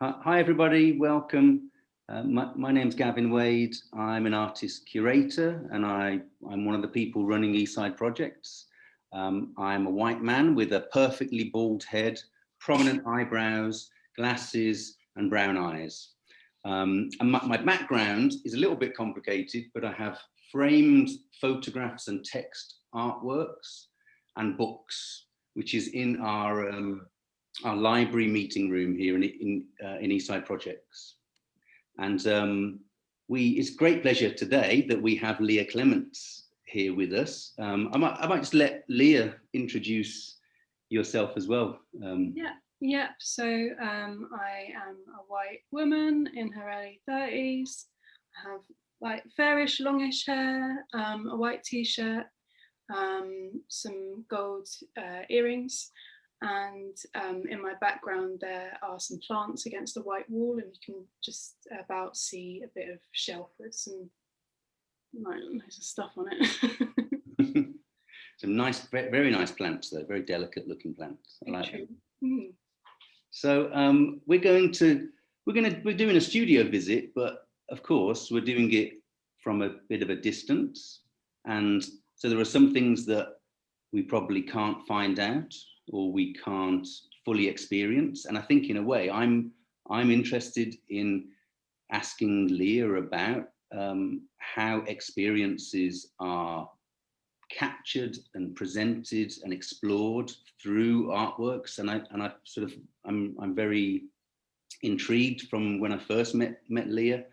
Hi everybody, welcome. My name's Gavin Wade. I'm an artist curator and I'm one of the people running Eastside Projects. I'm a white man with a perfectly bald head, prominent eyebrows, glasses and brown eyes. And my background is a little bit complicated, but I have framed photographs and text artworks and books, which is in our library meeting room here in Eastside Projects. And it's a great pleasure today that we have Leah Clements here with us. I might just let Leah introduce yourself as well. Yeah. So I am a white woman in her early 30s. I have like fairish, longish hair, a white t-shirt, some gold earrings. And in my background, there are some plants against the white wall, and you can just about see a bit of shelf with some nice stuff on it. Some nice, very nice plants, though. Very delicate looking plants. I like them. Mm. So we're doing a studio visit, but of course we're doing it from a bit of a distance, and so there are some things that we probably can't find out or we can't fully experience. And I think in a way, I'm interested in asking Leah about how experiences are captured and presented and explored through artworks. And I'm very intrigued from when I first met Leah,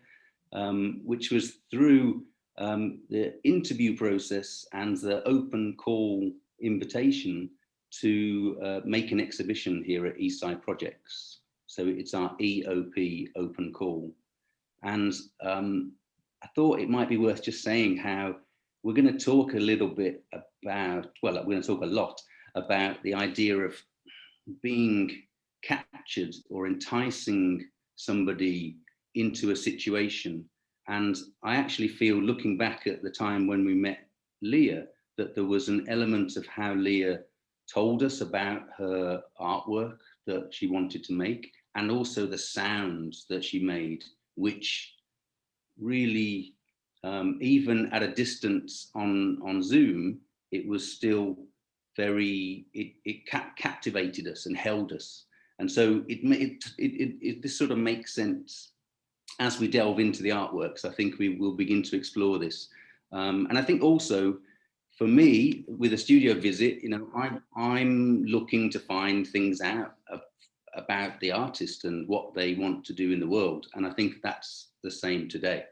which was through the interview process and the open call invitation to make an exhibition here at Eastside Projects. So it's our EOP open call. And I thought it might be worth just saying how we're going to talk a little bit about, well, we're going to talk a lot about the idea of being captured or enticing somebody into a situation. And I actually feel, looking back at the time when we met Leah, that there was an element of how Leah told us about her artwork that she wanted to make, and also the sounds that she made, which really, even at a distance on Zoom, it was still very, it captivated us and held us. And so this sort of makes sense as we delve into the artworks. I think we will begin to explore this. And I think also, for me, with a studio visit, I'm looking to find things out about the artist and what they want to do in the world, and I think that's the same today.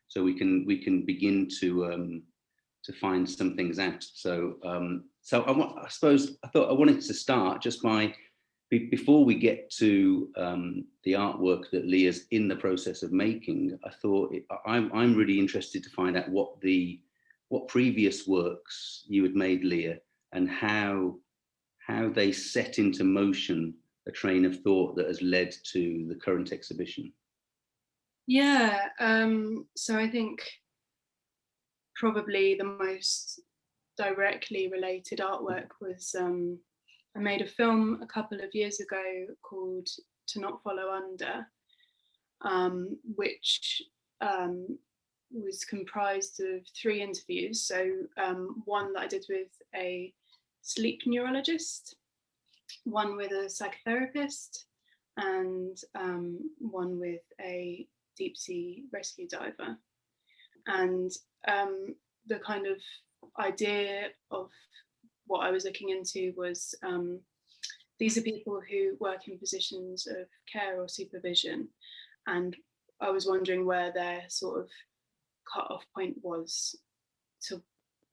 So we can begin to find some things out. So I suppose I thought I wanted to start just by, before we get to the artwork that Leah's in the process of making. I thought I'm really interested to find out what previous works you had made, Leah, and how they set into motion a train of thought that has led to the current exhibition. Yeah, so I think probably the most directly related artwork was I made a film a couple of years ago called To Not Follow Under, which was comprised of 3 interviews. So one that I did with a sleep neurologist, one with a psychotherapist, and one with a deep sea rescue diver. And the kind of idea of what I was looking into was these are people who work in positions of care or supervision, and I was wondering where their sort of cut-off point was to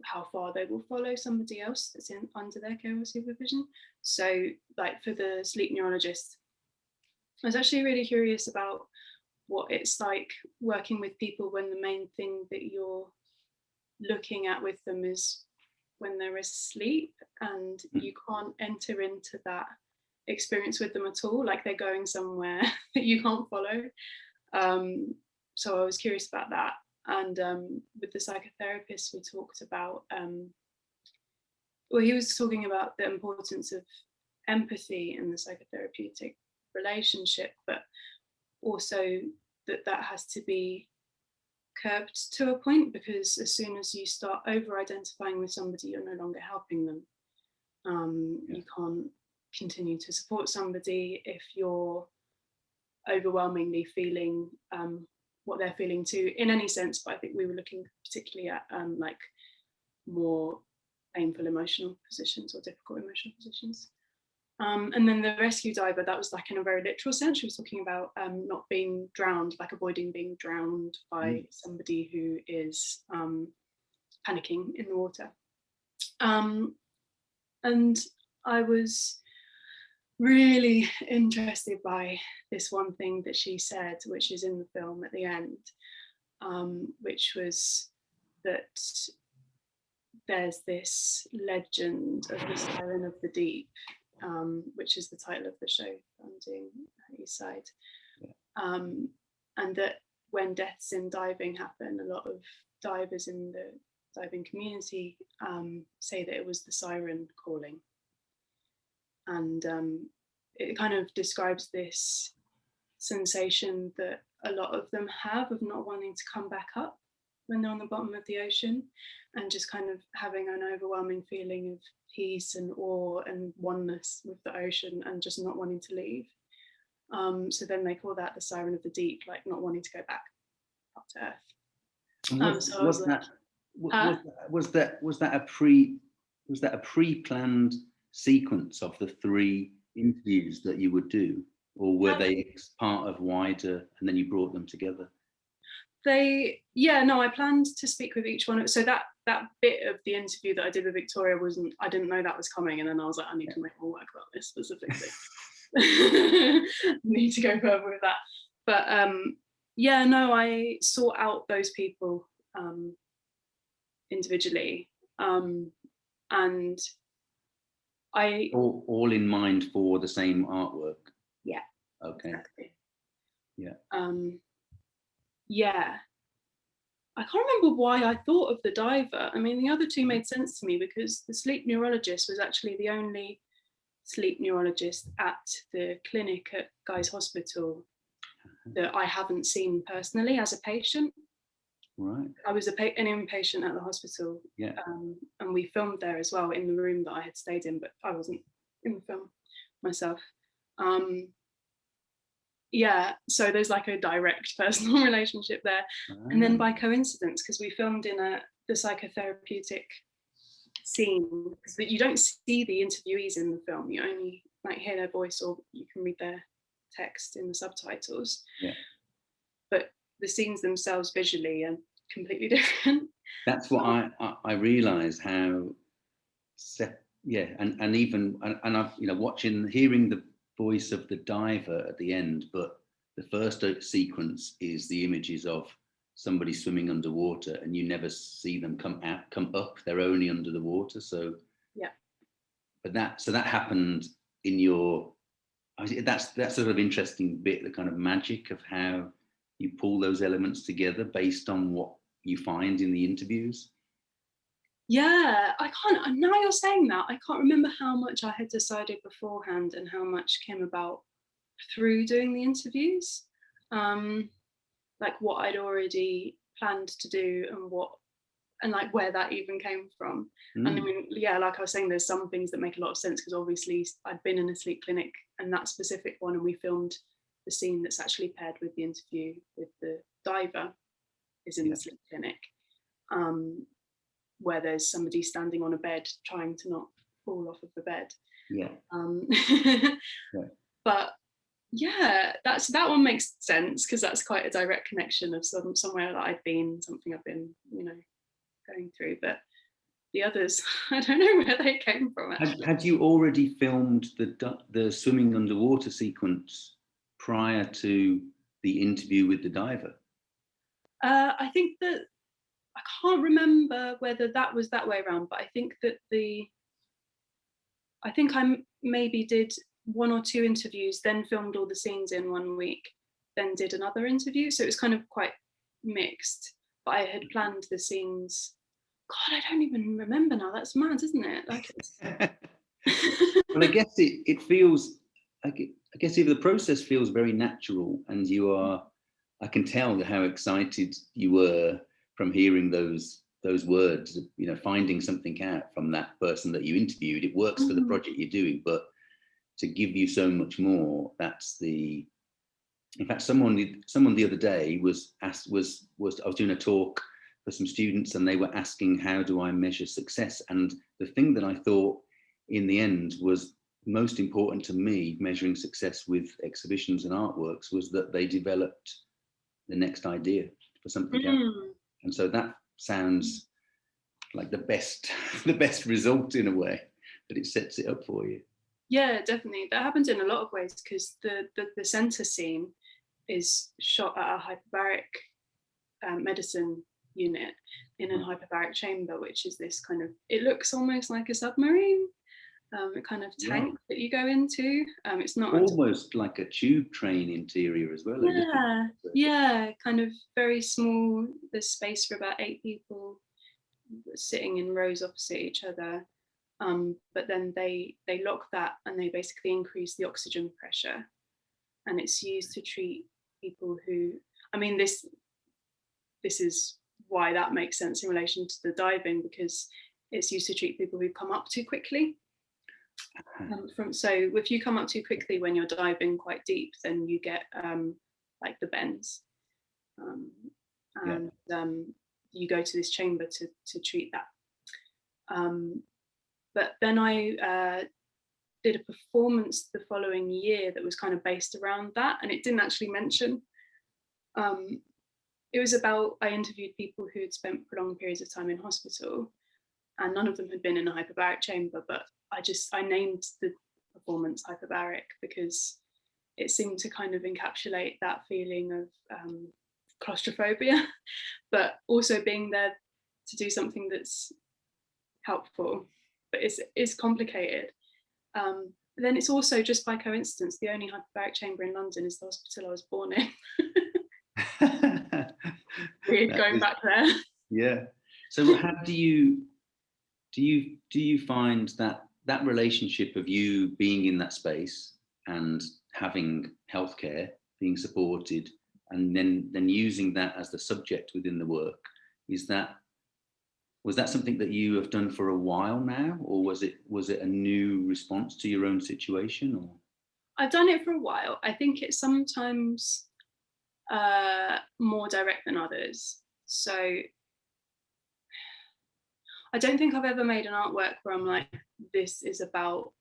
how far they will follow somebody else that's under their care or supervision. So like for the sleep neurologist, I was actually really curious about what it's like working with people when the main thing that you're looking at with them is when they're asleep, and you can't enter into that experience with them at all, like they're going somewhere that you can't follow. So I was curious about that. And with the psychotherapist, we talked about, he was talking about the importance of empathy in the psychotherapeutic relationship, but also that has to be curbed to a point, because as soon as you start over identifying with somebody, you're no longer helping them. You can't continue to support somebody if you're overwhelmingly feeling what they're feeling too, in any sense. But I think we were looking particularly at like more painful emotional positions or difficult emotional positions. And then the rescue diver, that was like in a very literal sense. She was talking about not being drowned, like avoiding being drowned by somebody who is panicking in the water. And I was really interested by this one thing that she said, which is in the film at the end, which was that there's this legend of the Siren of the Deep, which is the title of the show I'm doing at Eastside. And that when deaths in diving happen, a lot of divers in the diving community say that it was the siren calling. And it kind of describes this sensation that a lot of them have of not wanting to come back up when they're on the bottom of the ocean, and just kind of having an overwhelming feeling of peace and awe and oneness with the ocean, and just not wanting to leave. So then they call that the siren of the deep, like not wanting to go back up to earth. Was that a pre-planned sequence of the 3 interviews that you would do, or were they part of wider and then you brought them together? I planned to speak with each one. So that bit of the interview that I did with Victoria I didn't know that was coming, and then I was like, I need to make more work about this specifically. Need to go further with that. But I sought out those people individually, and I all in mind for the same artwork. Yeah. Okay. Exactly. Yeah. Yeah. I can't remember why I thought of the diver. I mean, the other 2 made sense to me because the sleep neurologist was actually the only sleep neurologist at the clinic at Guy's Hospital that I haven't seen personally as a patient. Right. I was an inpatient at the hospital, and we filmed there as well in the room that I had stayed in, but I wasn't in the film myself. So there's like a direct personal relationship there. And then by coincidence, because we filmed in the psychotherapeutic scene, because you don't see the interviewees in the film, you only like hear their voice, or you can read their text in the subtitles. Yeah. But the scenes themselves visually are completely different. That's what I realised how and even I've hearing the voice of the diver at the end, but the first sequence is the images of somebody swimming underwater, and you never see them come up. They're only under the water. So but that happened in your. That's sort of interesting bit, the kind of magic of how you pull those elements together based on what you find in the interviews. Yeah, now you're saying that, I can't remember how much I had decided beforehand and how much came about through doing the interviews. Like what I'd already planned to do and like where that even came from. And I mean, like I was saying, there's some things that make a lot of sense because obviously I'd been in a sleep clinic, and that specific one, and we filmed the scene that's actually paired with the interview with the diver is in the sleep clinic, where there's somebody standing on a bed trying to not fall off of the bed. But that one makes sense because that's quite a direct connection of somewhere that I've been, something I've been, going through. But the others, I don't know where they came from. Had you already filmed the swimming underwater sequence prior to the interview with the diver? I think that I can't remember whether that was that way around, but I think that I maybe did 1 or 2 interviews, then filmed all the scenes in 1 week, then did another interview. So it was kind of quite mixed, but I had planned the scenes. God, I don't even remember now. That's mad, isn't it? Like Well, I guess it feels I guess if the process feels very natural, and I can tell how excited you were from hearing those words, finding something out from that person that you interviewed. It works for the project you're doing, but to give you so much more, in fact, someone the other day was I was doing a talk for some students, and they were asking, how do I measure success? And the thing that I thought in the end was most important to me, measuring success with exhibitions and artworks, was that they developed the next idea for something else. And so that sounds like the best result, in a way, that it sets it up for you. Yeah, definitely. That happens in a lot of ways, because the center scene is shot at a hyperbaric medicine unit in a hyperbaric chamber, which is this kind of, it looks almost like a submarine, a kind of tank that you go into. It's not almost like a tube train interior as well. Yeah, kind of very small. There's space for about 8 people sitting in rows opposite each other. But then they lock that, and they basically increase the oxygen pressure, and it's used to treat people who, I mean, this is why that makes sense in relation to the diving, because it's used to treat people who come up too quickly. So if you come up too quickly when you're diving quite deep, then you get like the bends, and you go to this chamber to treat that. But then I did a performance the following year that was kind of based around that, and it didn't actually mention. It was about, I interviewed people who had spent prolonged periods of time in hospital, and none of them had been in a hyperbaric chamber, but I named the performance hyperbaric because it seemed to kind of encapsulate that feeling of claustrophobia, but also being there to do something that's helpful, but it's complicated. But then it's also, just by coincidence, the only hyperbaric chamber in London is the hospital I was born in. Weird going back there. Yeah. So how do you find that relationship of you being in that space and having healthcare, being supported, and then using that as the subject within the work? Was that something that you have done for a while now, or was it a new response to your own situation? Or I've done it for a while. I think it's sometimes more direct than others. So I don't think I've ever made an artwork where I'm like, this is about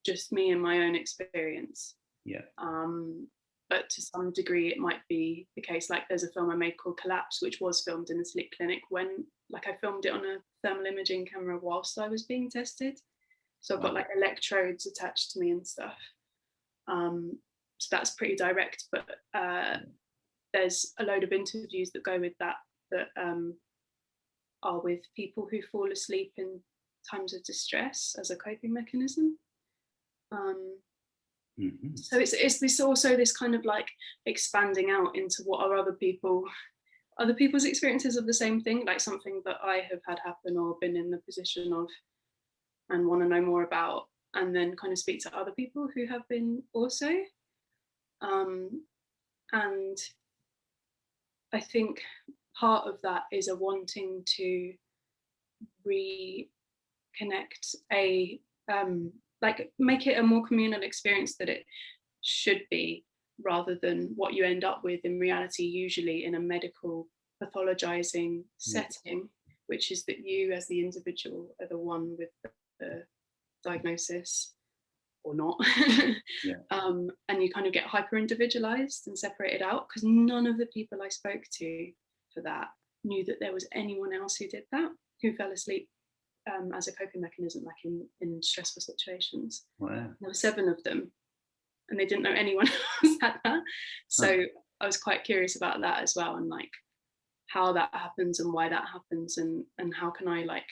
just me and my own experience. Yeah. But to some degree, it might be the case. Like, there's a film I made called Collapse, which was filmed in a sleep clinic when, like, I filmed it on a thermal imaging camera whilst I was being tested. So I've got like electrodes attached to me and stuff. So that's pretty direct, but there's a load of interviews that go with that are with people who fall asleep in times of distress as a coping mechanism. So it's this also this kind of like expanding out into what are other people's experiences of the same thing, like something that I have had happen or been in the position of and want to know more about, and then kind of speak to other people who have been also. And I think part of that is a wanting to reconnect like make it a more communal experience that it should be, rather than what you end up with in reality, usually in a medical pathologizing setting, which is that you as the individual are the one with the diagnosis or not. And you kind of get hyper individualized and separated out, because none of the people I spoke to for that knew that there was anyone else who did that, who fell asleep as a coping mechanism, like in stressful situations. Wow. There were 7 of them, and they didn't know anyone else had that. So I was quite curious about that as well, and like how that happens and why that happens, and how can I like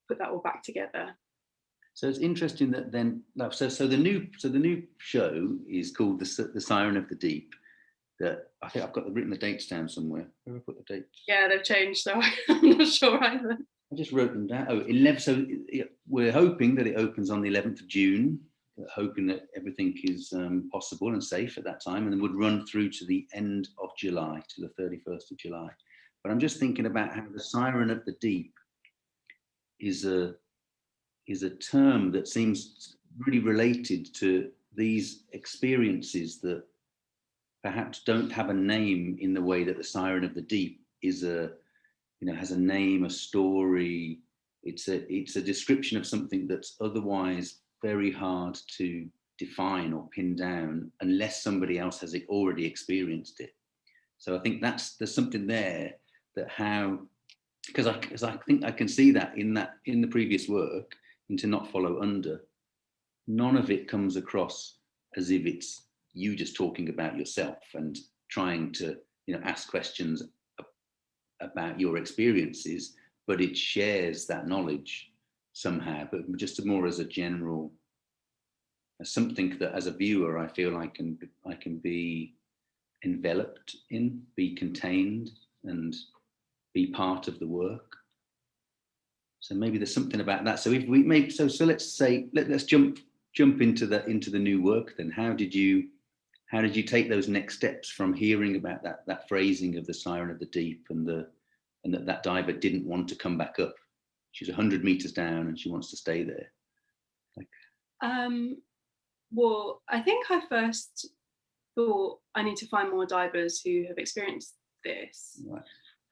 put that all back together. So it's interesting that then, so the new show is called the Siren of the Deep. That I think I've got written the dates down somewhere. Where have I put the dates? Yeah, they've changed, so I'm not sure either. I just wrote them down. 11. So we're hoping that it opens on the 11th of June hoping that everything is possible and safe at that time, and then would run through to the end of July, to the 31st of July. But I'm just thinking about how the Siren of the Deep is a term that seems really related to these experiences that perhaps don't have a name in the way that the Siren of the Deep is has a name, a story. It's a description of something that's otherwise very hard to define or pin down unless somebody else has already experienced it. So I think there's something there that because I think I can see that in the previous work, into Not Follow Under, none of it comes across as if it's you just talking about yourself and trying to ask questions about your experiences, but it shares that knowledge somehow, but just more as a general, as something that as a viewer I feel I can be enveloped in, be contained, and be part of the work. So maybe there's something about that. So if we make let's say let's jump into the new work then. How did you take those next steps from hearing about that phrasing of the Siren of the Deep and that diver didn't want to come back up? She's 100 meters down and she wants to stay there. Well, I think I first thought I need to find more divers who have experienced this, right,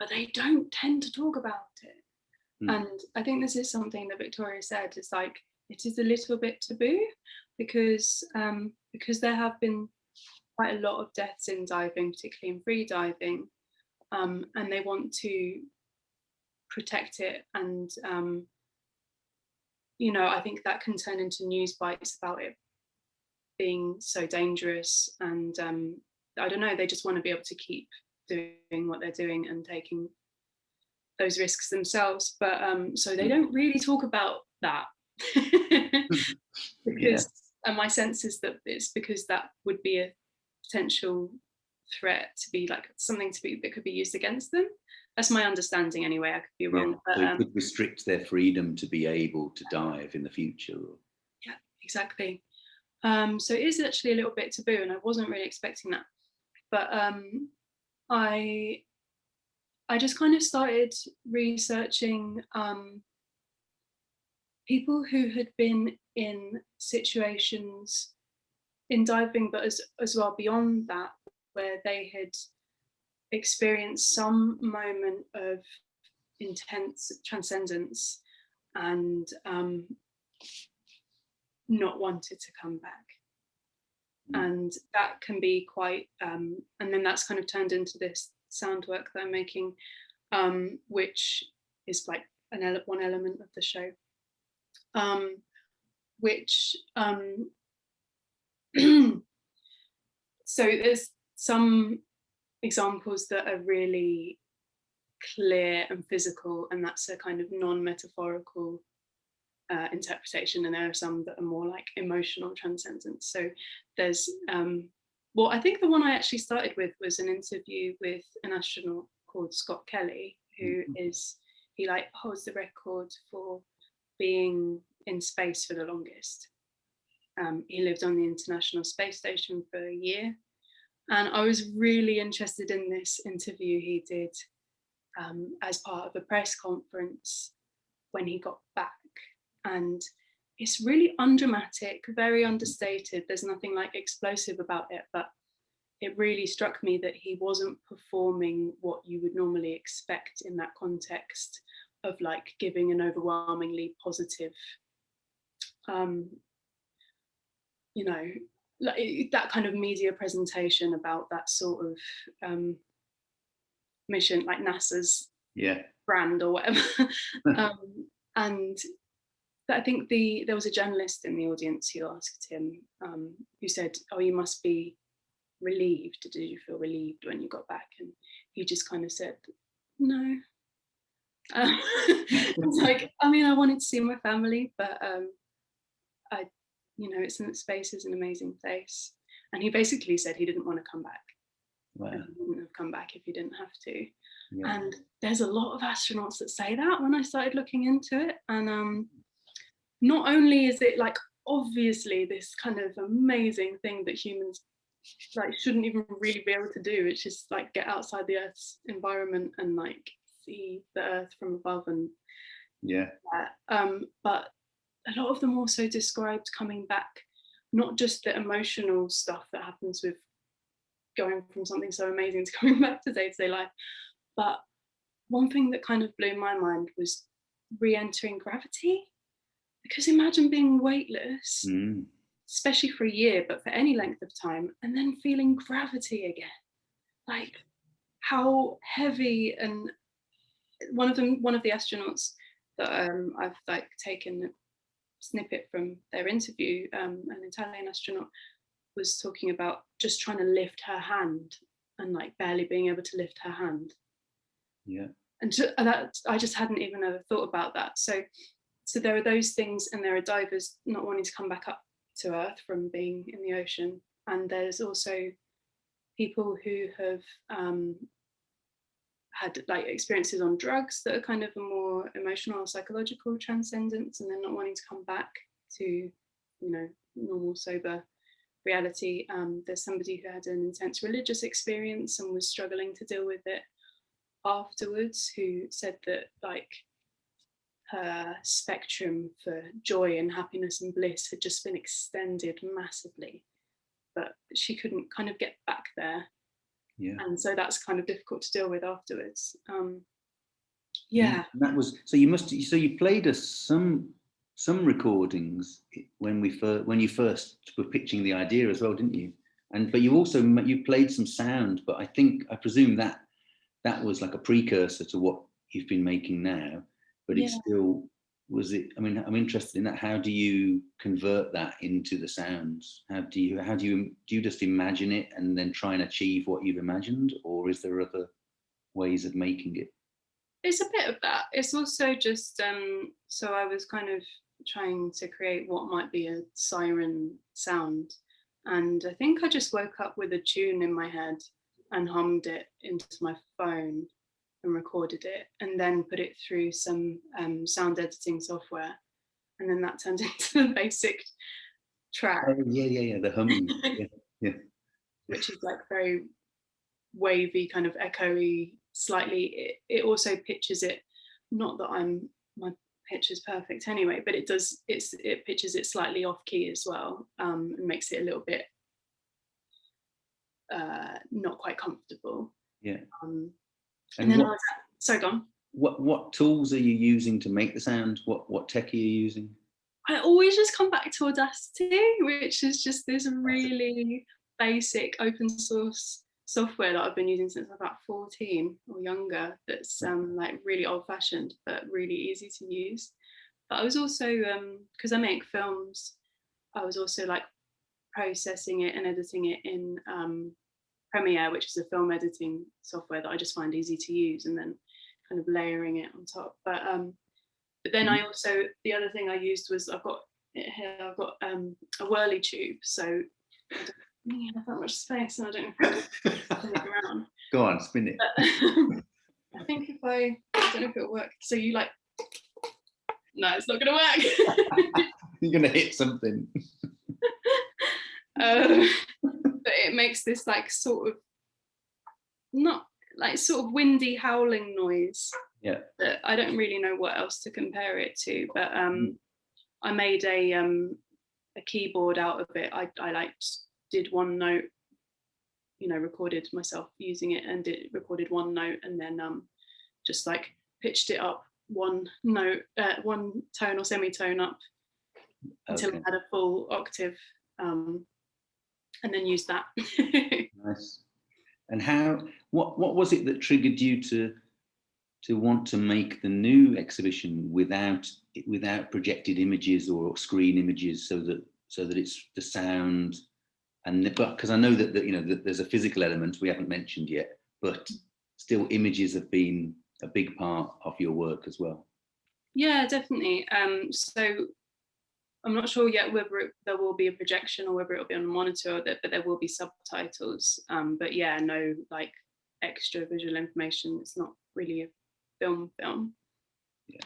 but they don't tend to talk about it. And I think this is something that Victoria said, is like, it is a little bit taboo because there have been quite a lot of deaths in diving, particularly in free diving, and they want to protect it. And I think that can turn into news bites about it being so dangerous, and I don't know, they just want to be able to keep doing what they're doing and taking those risks themselves, but so they don't really talk about that because and my sense is that it's because that would be a potential threat, to be like something that could be used against them. That's my understanding anyway. I could be wrong, but so it could restrict their freedom to be able to dive in the future. Yeah, exactly. So it is actually a little bit taboo, and I wasn't really expecting that, but I just kind of started researching people who had been in situations in diving, but as well beyond that, where they had experienced some moment of intense transcendence and not wanted to come back. And that can be quite, and then that's kind of turned into this sound work that I'm making, which is like one element of the show, which so there's some examples that are really clear and physical, and that's a kind of non-metaphorical interpretation, and there are some that are more like emotional transcendence. So there's well, I think the one I actually started with was an interview with an astronaut called Scott Kelly, who he holds the record for being in space for the longest. He lived on the International Space Station for a year, and I was really interested in this interview he did as part of a press conference when he got back. And it's really undramatic, very understated. There's nothing like explosive about it, but it really struck me that he wasn't performing what you would normally expect in that context of like giving an overwhelmingly positive, like that kind of media presentation about that sort of mission, like NASA's brand or whatever. And I think there was a journalist in the audience who asked him, who said, "Oh, you must be relieved. Did you feel relieved when you got back?" And he just kind of said, "No." It's like, I mean, I wanted to see my family, but space is an amazing place. And he basically said he didn't want to come back. Wow. He wouldn't have come back if he didn't have to. Yeah. And there's a lot of astronauts that say that when I started looking into it. And not only is it like obviously this kind of amazing thing that humans like shouldn't even really be able to do, which is like get outside the Earth's environment and like see the Earth from above and yeah. But a lot of them also described coming back, not just the emotional stuff that happens with going from something so amazing to coming back to day-to-day life, but one thing that kind of blew my mind was re-entering gravity. Because imagine being weightless, especially for a year, but for any length of time, and then feeling gravity again. Like how heavy. And one of the astronauts that I've like taken a snippet from their interview, an Italian astronaut, was talking about just trying to lift her hand and like barely being able to lift her hand. Yeah. And that I just hadn't even ever thought about that. So there are those things, and there are divers not wanting to come back up to Earth from being in the ocean. And there's also people who have had like experiences on drugs that are kind of a more emotional or psychological transcendence, and they're not wanting to come back to, you know, normal sober reality. There's somebody who had an intense religious experience and was struggling to deal with it afterwards, who said that like her spectrum for joy and happiness and bliss had just been extended massively, but she couldn't kind of get back there. Yeah. And so that's kind of difficult to deal with afterwards. And that was so. You played us some recordings when you first were pitching the idea as well, didn't you? But you played some sound. But I presume that was like a precursor to what you've been making now. But it's still, was it? I mean, I'm interested in that. How do you convert that into the sounds? How do you just imagine it and then try and achieve what you've imagined, or is there other ways of making it? It's a bit of that. It's also just so I was kind of trying to create what might be a siren sound, and I think I just woke up with a tune in my head and hummed it into my phone and recorded it, and then put it through some sound editing software, and then that turned into the basic track. Oh, yeah, the humming. yeah. Which is like very wavy, kind of echoey, slightly. It also pitches it, not that my pitch is perfect anyway, but it pitches it slightly off key as well, and makes it a little bit not quite comfortable. Yeah. And then sorry, go on. What tools are you using to make the sound? What tech are you using? I always just come back to Audacity, which is just this really basic open source software that I've been using since I'm about 14 or younger. That's like really old fashioned, but really easy to use. But I was also, because I make films, I was also like processing it and editing it in Premiere, which is a film editing software that I just find easy to use, and then kind of layering it on top. But then I also, the other thing I used was I've got a whirly tube, so I don't have that much space, and I don't know if I can spin it around. Go on, spin it. But, I think I don't know if it'll work. So you like, no, it's not going to work. You're going to hit something. But it makes this like sort of, not like sort of windy howling noise. Yeah. That I don't really know what else to compare it to, but I made a keyboard out of it. I like did one note, recorded myself using it, and it recorded one note, and then just like pitched it up one note, one tone or semitone up until it had a full octave, and then used that. Nice. And what was it that triggered you to want to make the new exhibition without projected images or screen images, so that it's the sound, but because I know that there's a physical element we haven't mentioned yet, but still images have been a big part of your work as well. Yeah, definitely. So I'm not sure yet whether there will be a projection or whether it'll be on a monitor, but there will be subtitles. But yeah, no like extra visual information. It's not really a film. Yeah.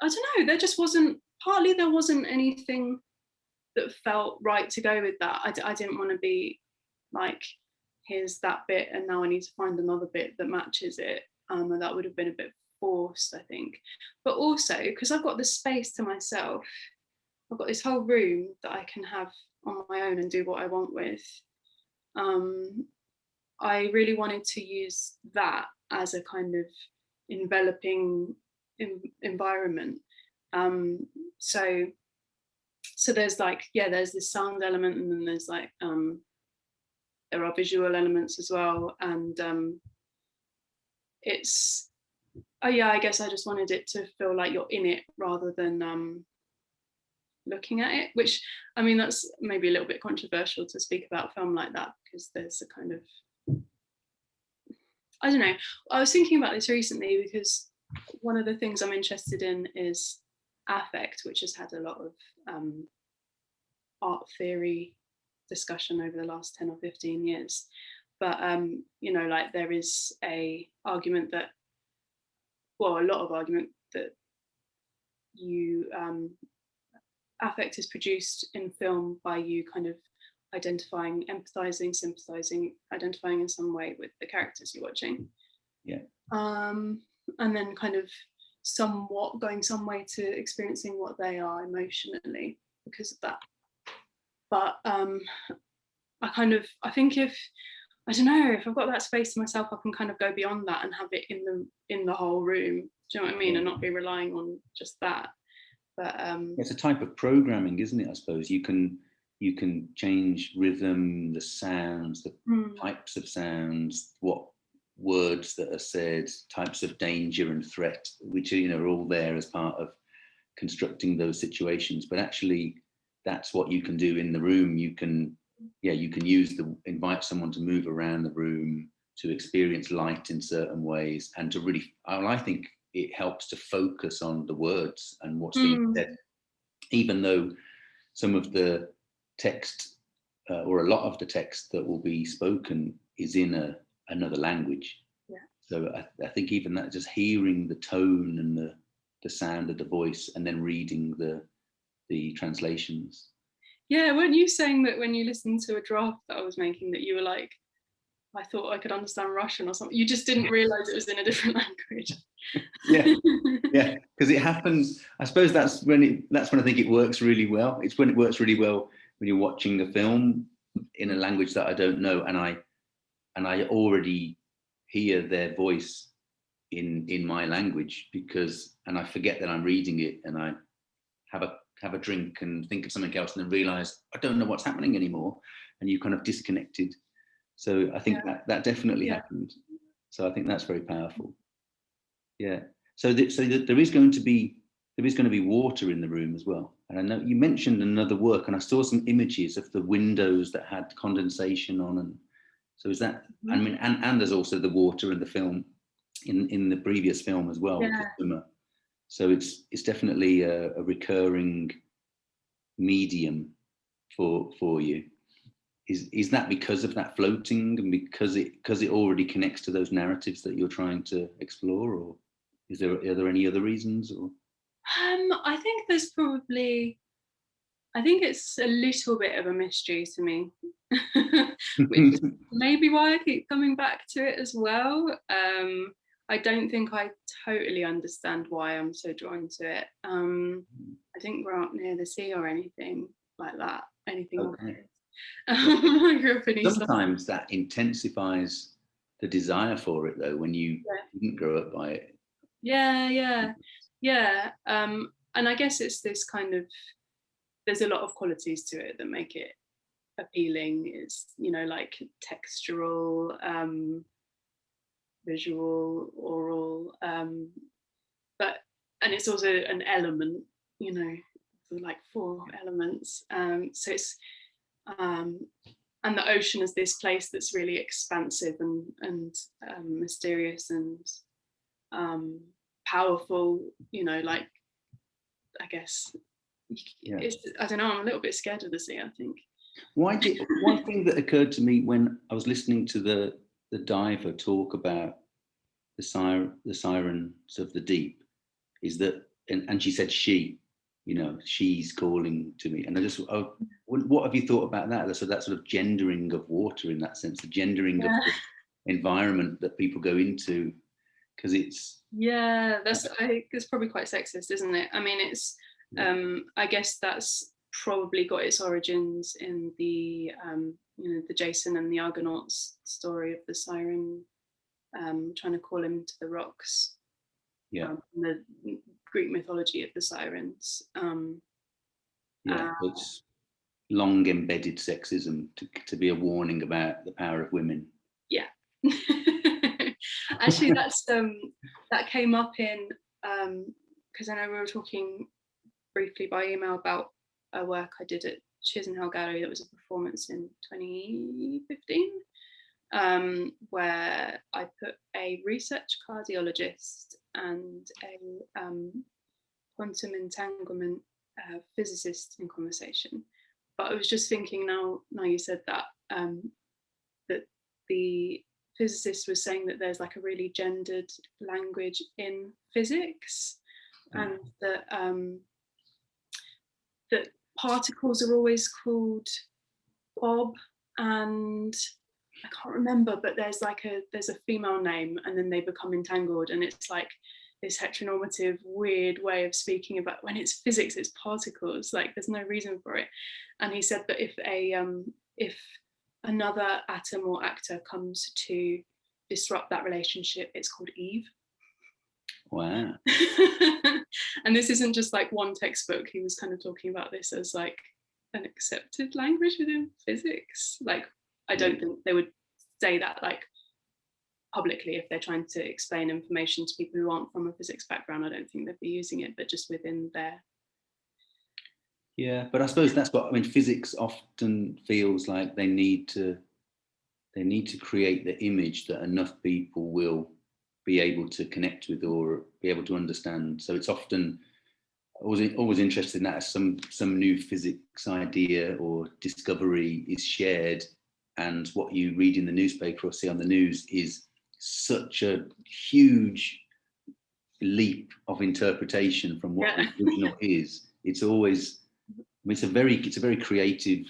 I don't know, there just wasn't, partly there wasn't anything that felt right to go with that. I didn't want to be like, here's that bit and now I need to find another bit that matches it. And that would have been a bit forced, I think. But also, because I've got the space to myself, I've got this whole room that I can have on my own and do what I want with. I really wanted to use that as a kind of enveloping environment. So there's like, yeah, there's this sound element, and then there's like there are visual elements as well, and it's, oh yeah, I guess I just wanted it to feel like you're in it rather than looking at it, which, I mean, that's maybe a little bit controversial to speak about film like that, because there's a kind of, I don't know, I was thinking about this recently because one of the things I'm interested in is affect, which has had a lot of art theory discussion over the last 10 or 15 years. But, you know, like there is a argument that, well, a lot of argument that you, affect is produced in film by you kind of identifying, empathizing, sympathizing, identifying in some way with the characters you're watching. Yeah. And then kind of somewhat going some way to experiencing what they are emotionally because of that. But I think if, I don't know, if I've got that space to myself, I can kind of go beyond that and have it in the whole room. Do you know what I mean? And not be relying on just that. But it's a type of programming, isn't it? I suppose you can change rhythm, the sounds, the types of sounds, what words that are said, types of danger and threat, which are all there as part of constructing those situations. But actually, that's what you can do in the room. You can invite someone to move around the room, to experience light in certain ways, and to really, I think it helps to focus on the words and what's being said, even though some of the text or a lot of the text that will be spoken is in another language. Yeah. So I think even that, just hearing the tone and the sound of the voice and then reading the translations. Yeah, weren't you saying that when you listened to a draft that I was making that you were like, I thought I could understand Russian or something? You just didn't realize it was in a different language. yeah, because it happens. I suppose that's when I think it works really well. It's when it works really well when you're watching a film in a language that I don't know, and I already hear their voice in my language, and I forget that I'm reading it, and I have a drink and think of something else, and then realize I don't know what's happening anymore, and you kind of disconnected. So I think that definitely happened. So I think that's very powerful. Yeah. So there is going to be water in the room as well. And I know you mentioned another work, and I saw some images of the windows that had condensation on, and so is that? I mean, and there's also the water in the film, in the previous film as well. Yeah. So it's definitely a recurring medium for you. Is that because of that floating, and because it already connects to those narratives that you're trying to explore, or are there any other reasons? Or I think there's probably, I think it's a little bit of a mystery to me, which is maybe why I keep coming back to it as well. I don't think I totally understand why I'm so drawn to it. I didn't grow up near the sea or anything like that. Anything. Okay. I grew up in Eastside. Sometimes that intensifies the desire for it, though, when you didn't grow up by it. Yeah. And I guess it's this kind of, there's a lot of qualities to it that make it appealing. It's, like textural, visual, oral, and it's also an element, like 4 elements. So it's, and the ocean is this place that's really expansive and mysterious and powerful, like, I guess, I don't know, I'm a little bit scared of the sea, I think. One thing that occurred to me when I was listening to the diver talk about the sirens of the deep is that and she said she, she's calling to me. And what have you thought about that? So that sort of gendering of water, in that sense, the gendering of the environment that people go into, because it's it's probably quite sexist, isn't it? I mean, it's I guess that's probably got its origins in the the Jason and the Argonauts story of the Siren trying to call him to the rocks. The Greek mythology of the sirens. It's long embedded sexism to be a warning about the power of women. Yeah. Actually, that's that came up in because I know we were talking briefly by email about a work I did at Chisenhall Gallery that was a performance in 2015, where I put a research cardiologist and a quantum entanglement physicist in conversation. But I was just thinking now you said that, that the physicist was saying that there's like a really gendered language in physics, and that that particles are always called Bob, and I can't remember, but there's a female name, and then they become entangled, and it's like this heteronormative weird way of speaking about, when it's physics, it's particles, like there's no reason for it. And he said that if another atom or actor comes to disrupt that relationship, it's called Eve. Wow. And this isn't just like one textbook. He was kind of talking about this as like an accepted language within physics. Like, I don't think they would say that like publicly if they're trying to explain information to people who aren't from a physics background. I don't think they'd be using it, but just within their. Yeah, but I suppose that's what I mean. Physics often feels like they need to create the image that enough people will be able to connect with or be able to understand. So it's often always interested in that as some new physics idea or discovery is shared, and what you read in the newspaper or see on the news is such a huge leap of interpretation from what the original is. It's always, I mean, it's a very creative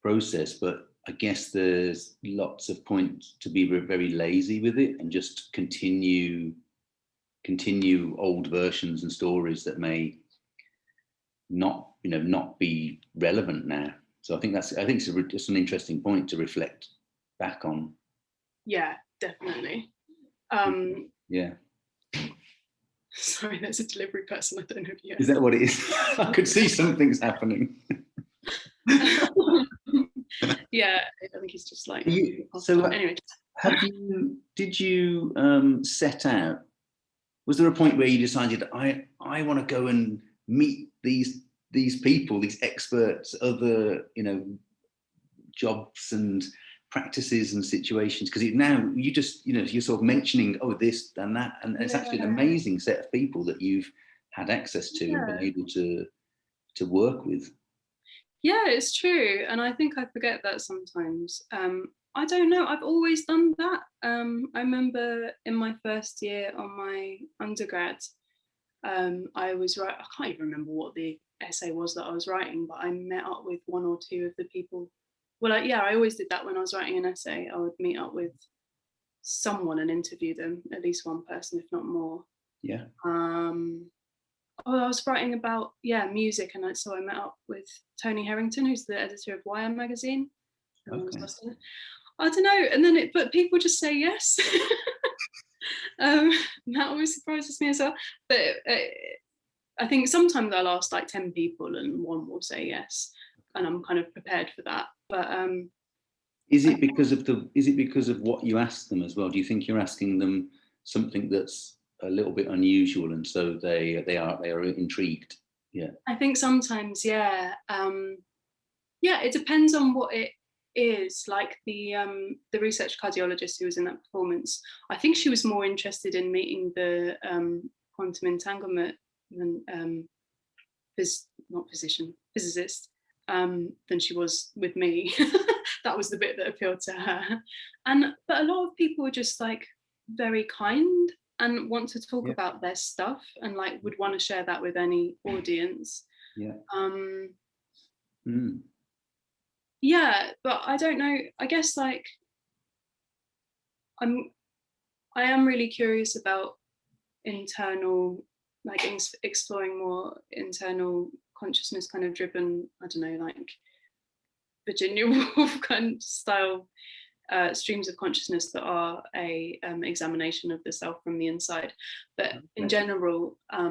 process, but I guess there's lots of points to be very lazy with it and just continue old versions and stories that may not be relevant now. So I think it's just an interesting point to reflect back on. Yeah, definitely. Sorry, there's a delivery person. I don't know if you. Is that what it is? I could see something's happening. Yeah, I think he's just like. Anyway, did you set out? Was there a point where you decided I want to go and meet these people, these experts, other jobs and practices and situations? Because now you just you're sort of mentioning this and that, and it's actually an amazing set of people that you've had access to and been able to work with. Yeah, it's true, and I think I forget that sometimes. I don't know, I've always done that. I remember in my first year on my undergrad, I can't even remember what the essay was that I was writing, but I met up with one or two of the people. Well, I always did that when I was writing an essay. I would meet up with someone and interview them, at least one person, if not more. Yeah. I was writing about music, and so I met up with Tony Harrington, who's the editor of Wire magazine. Okay. I don't know, and then but people just say yes. That always surprises me as well. But I think sometimes I'll ask like 10 people and one will say yes, and I'm kind of prepared for that. But is it because of what you ask them as well? Do you think you're asking them something that's a little bit unusual, and so they are intrigued? Yeah, I think sometimes, it depends on what it is. Like the research cardiologist who was in that performance, I think she was more interested in meeting the quantum entanglement than physicist than she was with me. That was the bit that appealed to her. But a lot of people were just like very kind. and want to talk about their stuff and like would want to share that with any audience. Yeah, but I don't know, I guess like I am really curious about internal, like exploring more internal consciousness kind of driven, I don't know, like Virginia Woolf kind of style streams of consciousness that are a examination of the self from the inside. But in general, I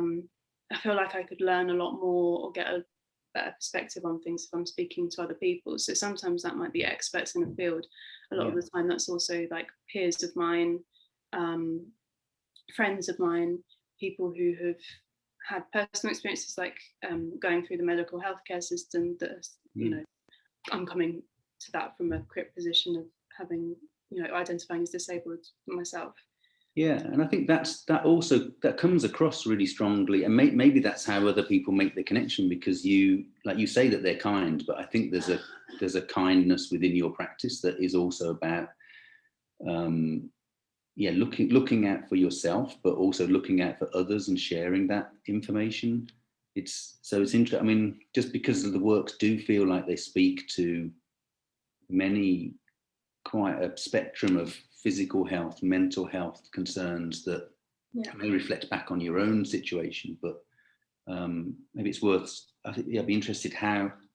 feel like I could learn a lot more or get a better perspective on things if I'm speaking to other people. So sometimes that might be experts in a field. A lot of the time that's also like peers of mine, friends of mine, people who have had personal experiences like going through the medical healthcare system that, you know, I'm coming to that from a crip position of having, you know, identifying as disabled myself. Yeah, and I think that comes across really strongly, and maybe that's how other people make the connection, because you, like you say that they're kind, but I think there's a kindness within your practice that is also about looking out for yourself, but also looking out for others and sharing that information. It's interesting. I mean, just because of the works do feel like they speak to many, quite a spectrum of physical health, mental health concerns that may reflect back on your own situation, but maybe it's worth, I think, I'd be interested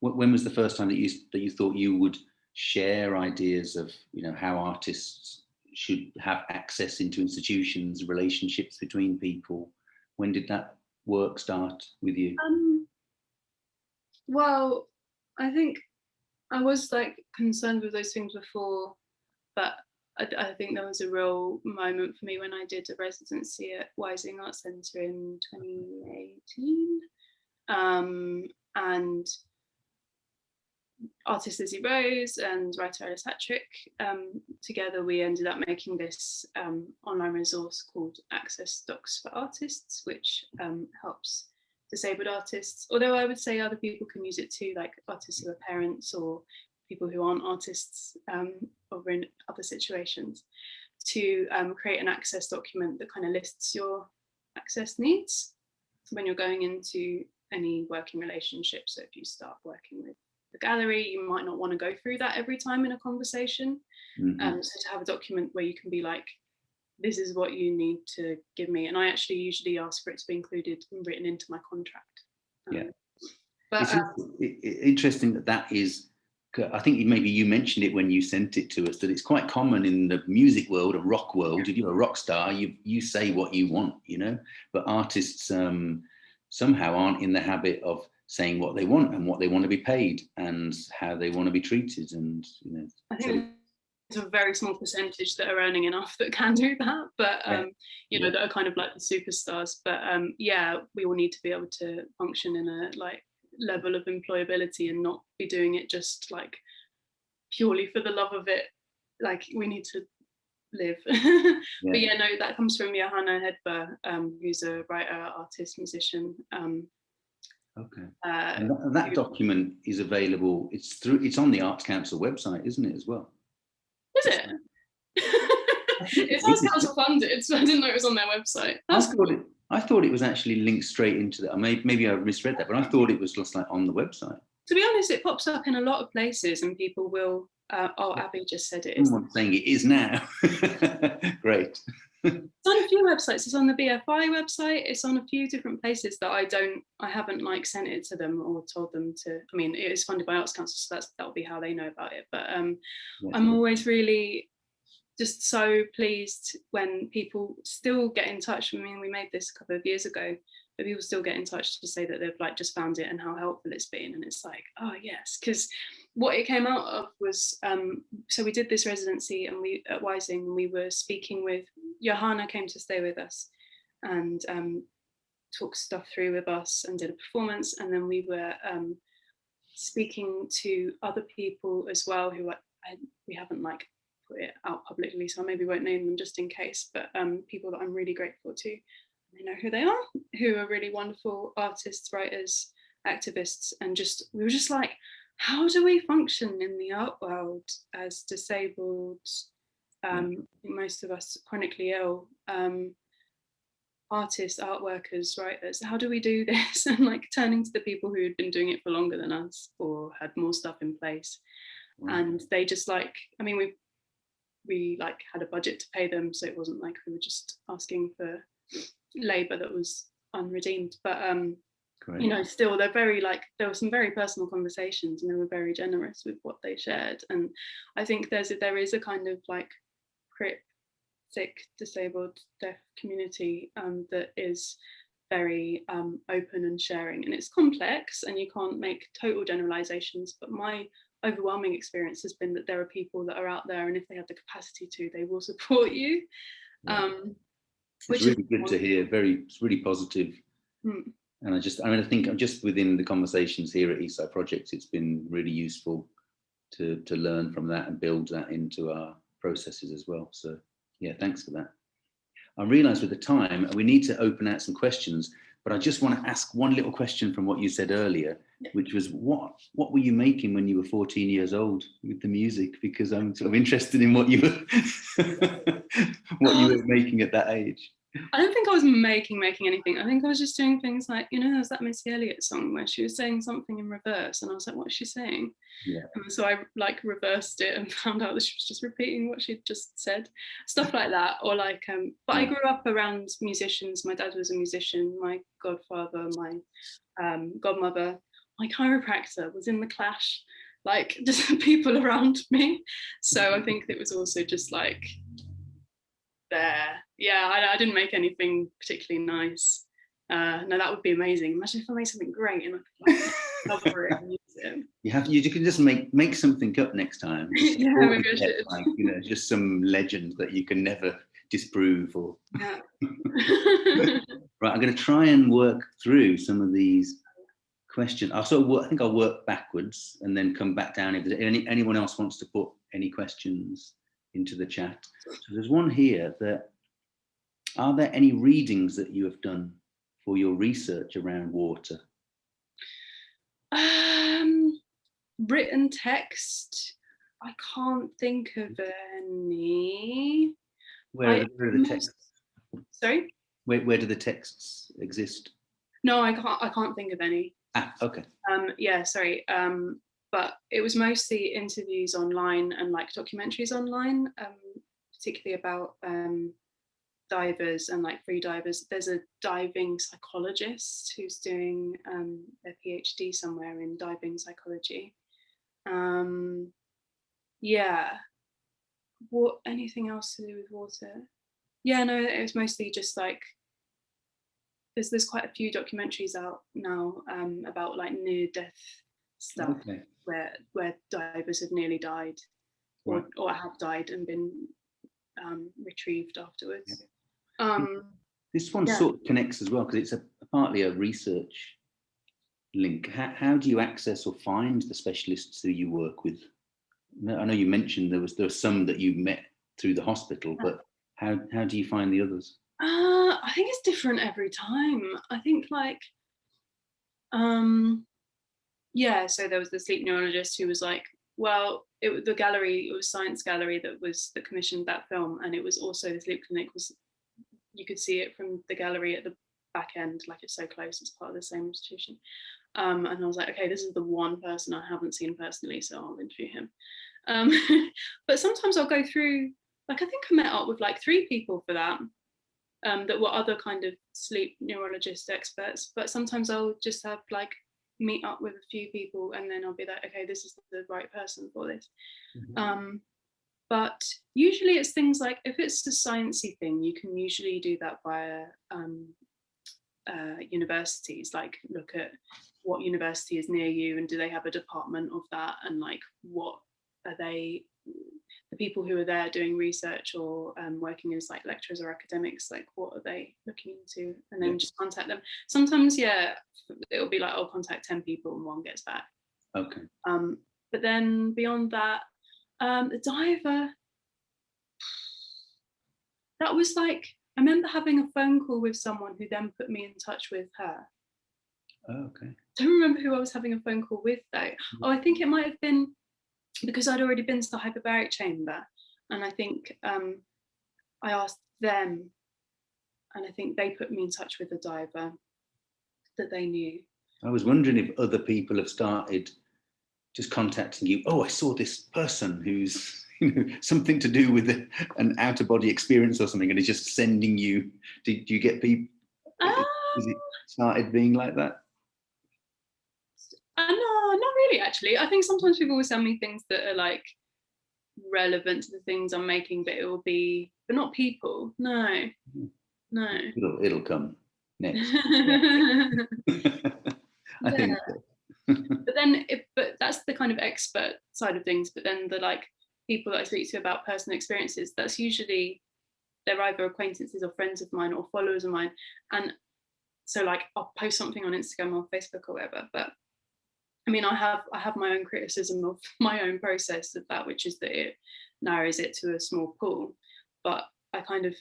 when was the first time that you thought you would share ideas of, you know, how artists should have access into institutions, relationships between people? When did that work start with you? Well, I think I was like concerned with those things before, but I think there was a real moment for me when I did a residency at Wising Arts Centre in 2018. And artist Lizzie Rose and writer Alice Hattrick, together we ended up making this online resource called Access Docs for Artists, which helps disabled artists, although I would say other people can use it too, like artists who are parents or people who aren't artists or in other situations, to create an access document that kind of lists your access needs when you're going into any working relationship. So if you start working with the gallery, you might not want to go through that every time in a conversation. So to have a document where you can be like, this is what you need to give me. And I actually usually ask for it to be included and written into my contract. But it's interesting that is, I think maybe you mentioned it when you sent it to us, that it's quite common in the music world, a rock world. If you're a rock star, you say what you want, you know, but artists somehow aren't in the habit of saying what they want and what they want to be paid and how they want to be treated. And, you know, I think it's a very small percentage that are earning enough that can do that, but you know, that are kind of like the superstars. But we all need to be able to function in a like level of employability and not be doing it just like purely for the love of it. Like we need to live. But yeah, no, that comes from Johanna Hedberg, who's a writer, artist, musician. Okay. And that document is available. It's on the Arts Council website, isn't it, as well? Is it? It's Arts Council funded, so I didn't know it was on their website. I thought it was actually linked straight into that. Maybe I misread that, but I thought it was just like on the website. To be honest, it pops up in a lot of places, and people will. Abby just said it is. Someone's saying it is now. Great. It's on a few websites. It's on the BFI website. It's on a few different places that I haven't like sent it to them or told them to. I mean, it is funded by Arts Council, so that'll be how they know about it. But I'm always really just so pleased when people still get in touch. I mean, we made this a couple of years ago, but people still get in touch to say that they've like just found it and how helpful it's been. And it's like, oh yes, because what it came out of was, so we did this residency and we at Wising, we were speaking with, Johanna came to stay with us and talked stuff through with us and did a performance. And then we were speaking to other people as well who we haven't like put it out publicly, so I maybe won't name them just in case, but people that I'm really grateful to. They know who they are, who are really wonderful artists, writers, activists, and we were just like, how do we function in the art world as disabled, most of us chronically ill, artists, art workers, writers, how do we do this? And like turning to the people who had been doing it for longer than us or had more stuff in place. And they just like, I mean, we like had a budget to pay them, so it wasn't like we were just asking for labor that was unredeemed. But you know, still they're very like, there were some very personal conversations and they were very generous with what they shared. And I think there is a kind of like sick, disabled, deaf community that is very open and sharing, and it's complex and you can't make total generalizations, but my overwhelming experience has been that there are people that are out there, and if they have the capacity to, they will support you. Which is really good to hear. It's really positive. And I think just within the conversations here at Eastside Projects, it's been really useful to learn from that and build that into our processes as well. So yeah, thanks for that. I realise with the time we need to open out some questions, but I just want to ask one little question from what you said earlier, which was what were you making when you were 14 years old with the music? Because I'm sort of interested in what you were making at that age. I don't think I was making anything. I think I was just doing things like, you know, there was that Missy Elliott song where she was saying something in reverse, and I was like, what is she saying? Yeah. And so I like reversed it and found out that she was just repeating what she'd just said, stuff like that. Or like, but I grew up around musicians. My dad was a musician. My godfather, my godmother, my chiropractor was in the Clash. Like just people around me. So I think it was also just like there. Yeah, I didn't make anything particularly nice. No, that would be amazing. Imagine if I made something great and I could like cover it and use it. You can just make something up next time. Yeah, maybe I should. Like, you know, just some legend that you can never disprove or. Yeah. Right, I'm going to try and work through some of these questions. I think I'll work backwards and then come back down if anyone else wants to put any questions into the chat. So there's one here that, are there any readings that you have done for your research around water? Written text, I can't think of any. Where are the texts? Sorry? Where do the texts exist? No, I can't think of any. Okay. Yeah, sorry. But it was mostly interviews online and like documentaries online, particularly about divers and like free divers. There's a diving psychologist who's doing a PhD somewhere in diving psychology. Yeah. What? Anything else to do with water? Yeah, no, it was mostly just like there's quite a few documentaries out now about like near death stuff. Okay. where divers have nearly died or have died and been retrieved afterwards. Yeah. This one sort of connects as well because it's partly a research link. How do you access or find the specialists who you work with? I know you mentioned there were some that you met through the hospital, but how do you find the others? I think it's different every time. I think like so there was the sleep neurologist who was like, well, it was Science Gallery that commissioned that film, and it was also the sleep clinic you could see it from the gallery at the back end, like it's so close, it's part of the same institution. And I was like, okay, this is the one person I haven't seen personally, so I'll interview him. But sometimes I'll go through, like I think I met up with like 3 people for that, that were other kind of sleep neurologist experts, but sometimes I'll just have like meet up with a few people and then I'll be like, okay, this is the right person for this. Mm-hmm. But usually it's things like, if it's a sciencey thing, you can usually do that via universities, like look at what university is near you and do they have a department of that, and like what are the people who are there doing research or working as like lecturers or academics, like what are they looking into, and then just contact them. Sometimes it'll be like, I'll contact 10 people and 1 gets back. Okay. But then beyond that, the diver, that was like, I remember having a phone call with someone who then put me in touch with her. Oh, okay. I don't remember who I was having a phone call with though. Mm-hmm. Oh, I think it might have been because I'd already been to the hyperbaric chamber, and I think I asked them I think they put me in touch with a diver that they knew. I was wondering if other people have started just contacting you. Oh, I saw this person who's something to do with an out of body experience or something, and is just sending you. Did you get people? Has it started being like that? No, not really. Actually, I think sometimes people will send me things that are like relevant to the things I'm making, but it will be, but not people. No. It'll come next. I think so. But that's the kind of expert side of things. But then the like people that I speak to about personal experiences, that's usually, they're either acquaintances or friends of mine or followers of mine. And so like I'll post something on Instagram or Facebook or whatever. But I mean, I have my own criticism of my own process of that, which is that it narrows it to a small pool. But I kind of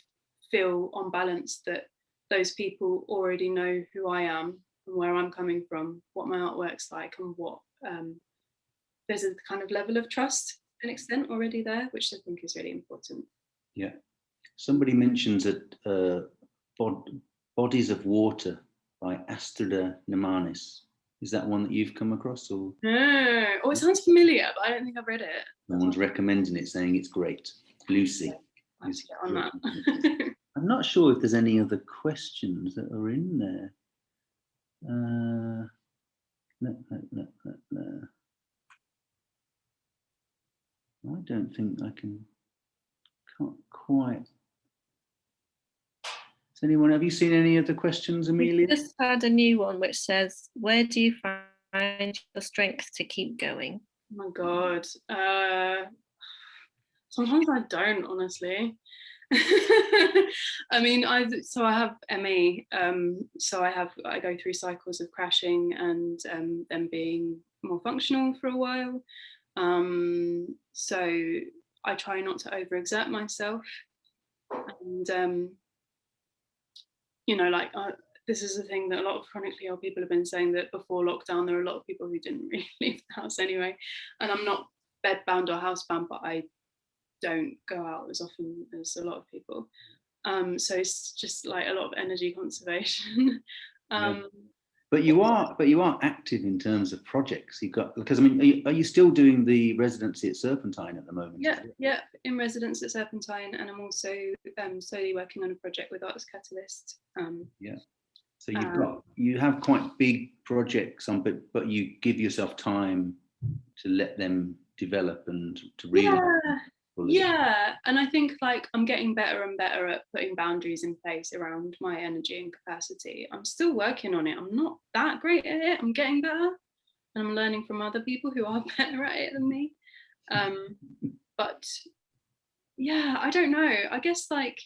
feel on balance that those people already know who I am and where I'm coming from, what my artwork's like, and what there's a kind of level of trust to an extent already there, which I think is really important. Yeah. Somebody mentions that Bodies of Water by Astrida Nemanis. Is that one that you've come across? Or? No. Oh, it sounds familiar, but I don't think I've read it. Someone's recommending it, saying it's great. Lucy. I have to get on that. I'm not sure if there's any other questions that are in there. No. I don't think I can't quite. Have you seen any other questions, Amelia? We just had a new one which says, where do you find the strength to keep going? Oh my God. Sometimes I don't, honestly. I mean, I have ME, so I go through cycles of crashing and then being more functional for a while. So I try not to overexert myself, and this is a thing that a lot of chronically ill people have been saying, that before lockdown there were a lot of people who didn't really leave the house anyway, and I'm not bedbound or housebound, but I don't go out as often as a lot of people, so it's just like a lot of energy conservation. But you are active in terms of projects you've got, because I mean, are you still doing the residency at Serpentine at the moment? Yeah, in residence at Serpentine, and I'm also slowly working on a project with Arts Catalyst. So you have quite big projects on, but you give yourself time to let them develop and to realize. Yeah, and I think like I'm getting better and better at putting boundaries in place around my energy and capacity. I'm still working on it. I'm not that great at it. I'm getting better, and I'm learning from other people who are better at it than me. But yeah, I don't know. I guess like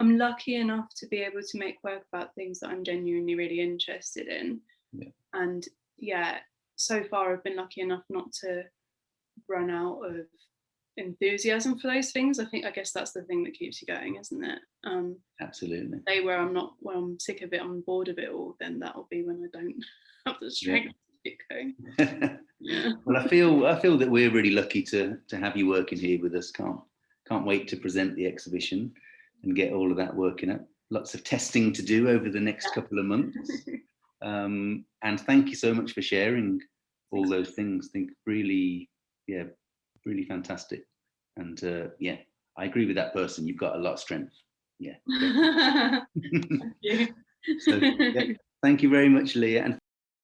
I'm lucky enough to be able to make work about things that I'm genuinely really interested in. Yeah. And yeah, so far I've been lucky enough not to run out of enthusiasm for those things. I guess that's the thing that keeps you going, isn't it? Absolutely. Where I'm sick of it, I'm bored of it all, then that'll be when I don't have the strength to keep going. Yeah. Well, I feel that we're really lucky to have you working here with us. Can't wait to present the exhibition and get all of that working up. Lots of testing to do over the next couple of months. And thank you so much for sharing all those things. I think really fantastic. And I agree with that person. You've got a lot of strength. Yeah. Thank you. So, thank you very much, Leah. And